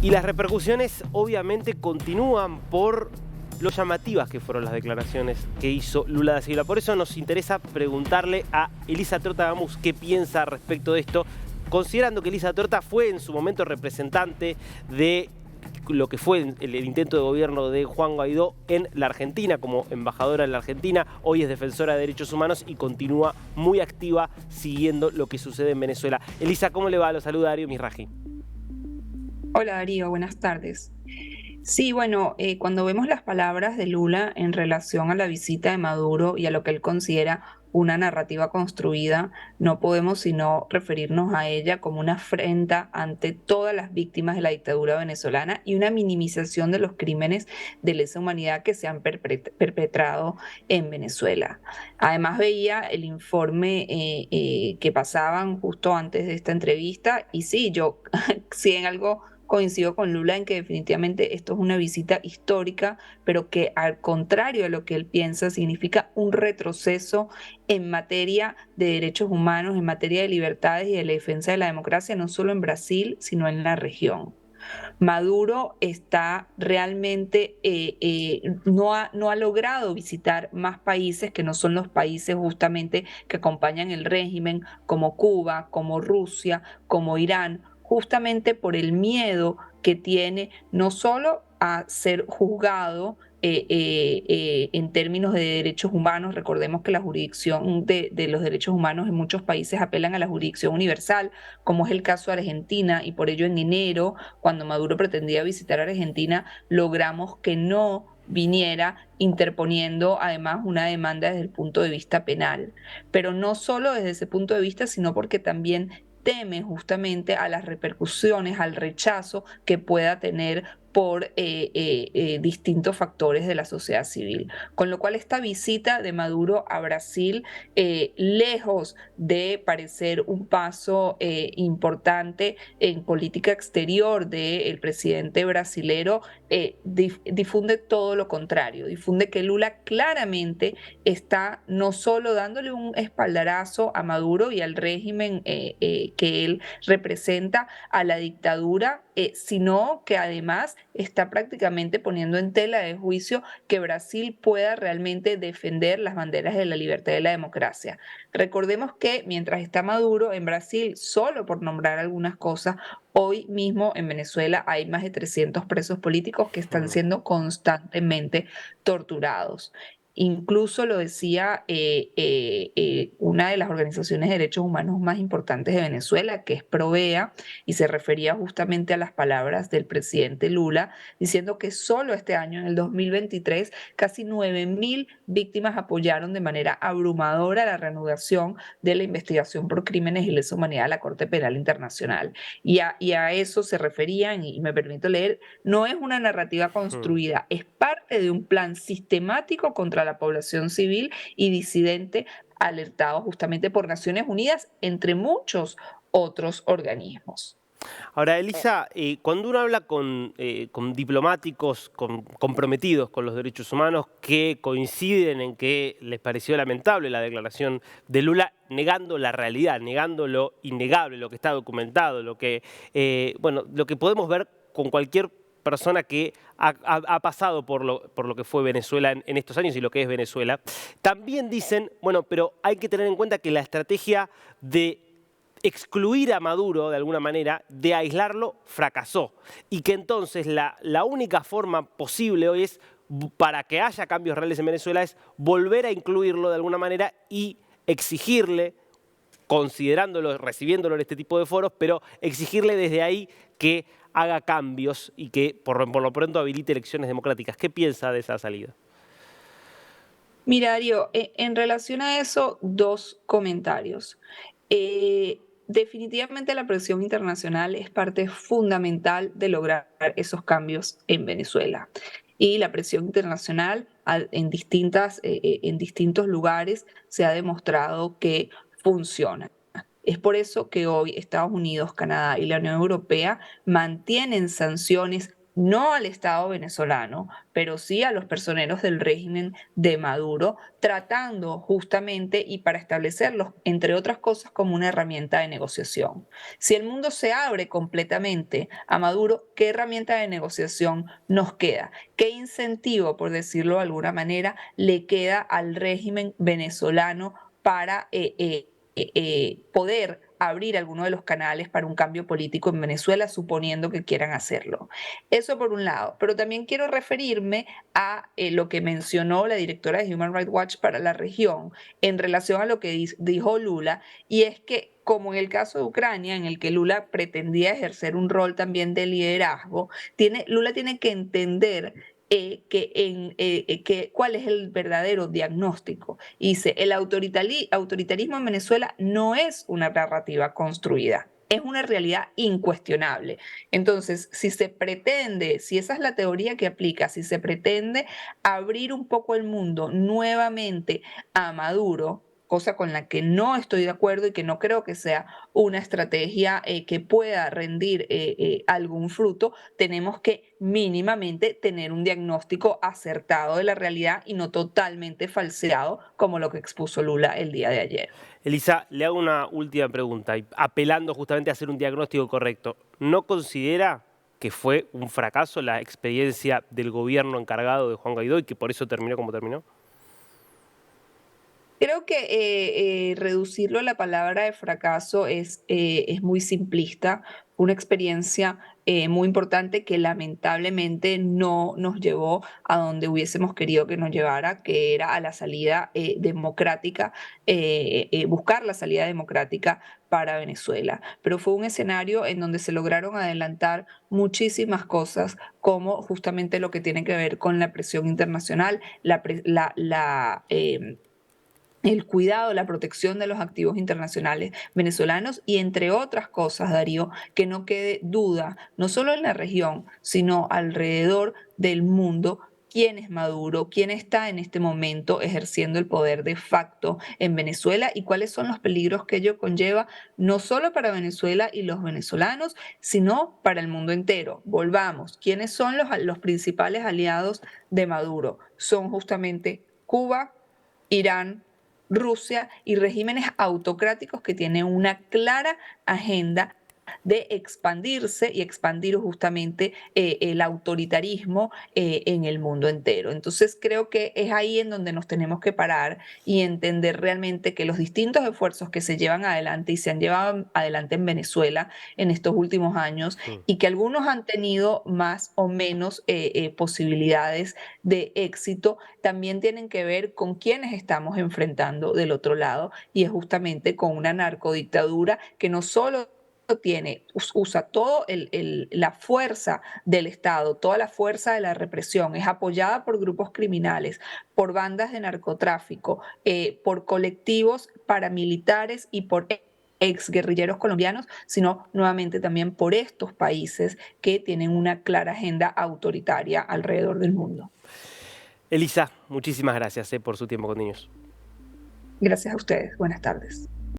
Y las repercusiones obviamente continúan por lo llamativas que fueron las declaraciones que hizo Lula da Silva. Por eso nos interesa preguntarle a Elisa Trota-Gamos qué piensa respecto de esto, considerando que Elisa Trota fue en su momento representante de lo que fue el intento de gobierno de Juan Guaidó en la Argentina, como embajadora en la Argentina. Hoy es defensora de derechos humanos y continúa muy activa siguiendo lo que sucede en Venezuela. Elisa, ¿cómo le va? Lo saluda Darío Misraji. Hola Darío, buenas tardes. Sí, bueno, cuando vemos las palabras de Lula en relación a la visita de Maduro y a lo que él considera una narrativa construida, no podemos sino referirnos a ella como una afrenta ante todas las víctimas de la dictadura venezolana y una minimización de los crímenes de lesa humanidad que se han perpetrado en Venezuela. Además veía el informe que pasaban justo antes de esta entrevista y sí, yo sí en algo coincido con Lula en que definitivamente esto es una visita histórica, pero que al contrario de lo que él piensa, significa un retroceso en materia de derechos humanos, en materia de libertades y de la defensa de la democracia, no solo en Brasil, sino en la región. Maduro está realmente, no ha logrado visitar más países que no son los países justamente que acompañan el régimen, como Cuba, como Rusia, como Irán, justamente por el miedo que tiene no solo a ser juzgado en términos de derechos humanos. Recordemos que la jurisdicción de los derechos humanos en muchos países apelan a la jurisdicción universal, como es el caso de Argentina, y por ello en enero, cuando Maduro pretendía visitar Argentina, logramos que no viniera, interponiendo además una demanda desde el punto de vista penal. Pero no solo desde ese punto de vista, sino porque también teme justamente a las repercusiones, al rechazo que pueda tener por distintos factores de la sociedad civil. Con lo cual esta visita de Maduro a Brasil, lejos de parecer un paso importante en política exterior del presidente brasilero, difunde todo lo contrario, difunde que Lula claramente está no solo dándole un espaldarazo a Maduro y al régimen que él representa, a la dictadura, sino que además está prácticamente poniendo en tela de juicio que Brasil pueda realmente defender las banderas de la libertad y de la democracia. Recordemos que mientras está Maduro en Brasil, solo por nombrar algunas cosas, hoy mismo en Venezuela hay más de 300 presos políticos que están siendo constantemente torturados. Incluso lo decía una de las organizaciones de derechos humanos más importantes de Venezuela, que es Provea, y se refería justamente a las palabras del presidente Lula, diciendo que solo este año, en el 2023, casi 9.000 víctimas apoyaron de manera abrumadora la reanudación de la investigación por crímenes y lesa humanidad a la Corte Penal Internacional. Y a eso se referían, y me permito leer, no es una narrativa construida, es parte de un plan sistemático contra la población civil y disidente alertado justamente por Naciones Unidas, entre muchos otros organismos. Ahora, Elisa, cuando uno habla con diplomáticos comprometidos con los derechos humanos que coinciden en que les pareció lamentable la declaración de Lula, negando la realidad, negando lo innegable, lo que está documentado, lo que podemos ver con cualquier persona que ha pasado por lo que fue Venezuela en estos años y lo que es Venezuela, también dicen, bueno, pero hay que tener en cuenta que la estrategia de excluir a Maduro de alguna manera, de aislarlo, fracasó. Y que entonces la única forma posible hoy es, para que haya cambios reales en Venezuela, es volver a incluirlo de alguna manera y exigirle, considerándolo, recibiéndolo en este tipo de foros, pero exigirle desde ahí que haga cambios y que por lo pronto habilite elecciones democráticas. ¿Qué piensa de esa salida? Mira, Darío, en relación a eso, dos comentarios. Definitivamente la presión internacional es parte fundamental de lograr esos cambios en Venezuela. Y la presión internacional en distintos lugares se ha demostrado que funciona. Es por eso que hoy Estados Unidos, Canadá y la Unión Europea mantienen sanciones no al Estado venezolano, pero sí a los personeros del régimen de Maduro, tratando justamente y para establecerlos, entre otras cosas, como una herramienta de negociación. Si el mundo se abre completamente a Maduro, ¿qué herramienta de negociación nos queda? ¿Qué incentivo, por decirlo de alguna manera, le queda al régimen venezolano para poder abrir alguno de los canales para un cambio político en Venezuela, suponiendo que quieran hacerlo? Eso por un lado, pero también quiero referirme a lo que mencionó la directora de Human Rights Watch para la región en relación a lo que dijo Lula, y es que como en el caso de Ucrania, en el que Lula pretendía ejercer un rol también de liderazgo, Lula tiene que entender cuál es el verdadero diagnóstico. Y dice, el autoritarismo en Venezuela no es una narrativa construida, es una realidad incuestionable. Entonces, si se pretende, si esa es la teoría que aplica, si se pretende abrir un poco el mundo nuevamente a Maduro, cosa con la que no estoy de acuerdo y que no creo que sea una estrategia que pueda rendir algún fruto, tenemos que mínimamente tener un diagnóstico acertado de la realidad y no totalmente falseado como lo que expuso Lula el día de ayer. Elisa, le hago una última pregunta, y apelando justamente a hacer un diagnóstico correcto. ¿No considera que fue un fracaso la experiencia del gobierno encargado de Juan Guaidó y que por eso terminó como terminó? Creo que reducirlo a la palabra de fracaso es muy simplista. Una experiencia muy importante que lamentablemente no nos llevó a donde hubiésemos querido que nos llevara, que era a la salida democrática, buscar la salida democrática para Venezuela. Pero fue un escenario en donde se lograron adelantar muchísimas cosas, como justamente lo que tiene que ver con la presión internacional, el cuidado, la protección de los activos internacionales venezolanos y entre otras cosas, Darío, que no quede duda, no solo en la región, sino alrededor del mundo, quién es Maduro, quién está en este momento ejerciendo el poder de facto en Venezuela y cuáles son los peligros que ello conlleva, no solo para Venezuela y los venezolanos, sino para el mundo entero. Volvamos, ¿quiénes son los principales aliados de Maduro? Son justamente Cuba, Irán, Rusia y regímenes autocráticos que tienen una clara agenda de expandirse y expandir justamente el autoritarismo en el mundo entero. Entonces creo que es ahí en donde nos tenemos que parar y entender realmente que los distintos esfuerzos que se llevan adelante y se han llevado adelante en Venezuela en estos últimos años Mm. y que algunos han tenido más o menos posibilidades de éxito, también tienen que ver con quienes estamos enfrentando del otro lado y es justamente con una narcodictadura que no solo usa toda la fuerza del Estado, toda la fuerza de la represión, es apoyada por grupos criminales, por bandas de narcotráfico, por colectivos paramilitares y por exguerrilleros colombianos, sino nuevamente también por estos países que tienen una clara agenda autoritaria alrededor del mundo. Elisa, muchísimas gracias por su tiempo con niños. Gracias a ustedes. Buenas tardes.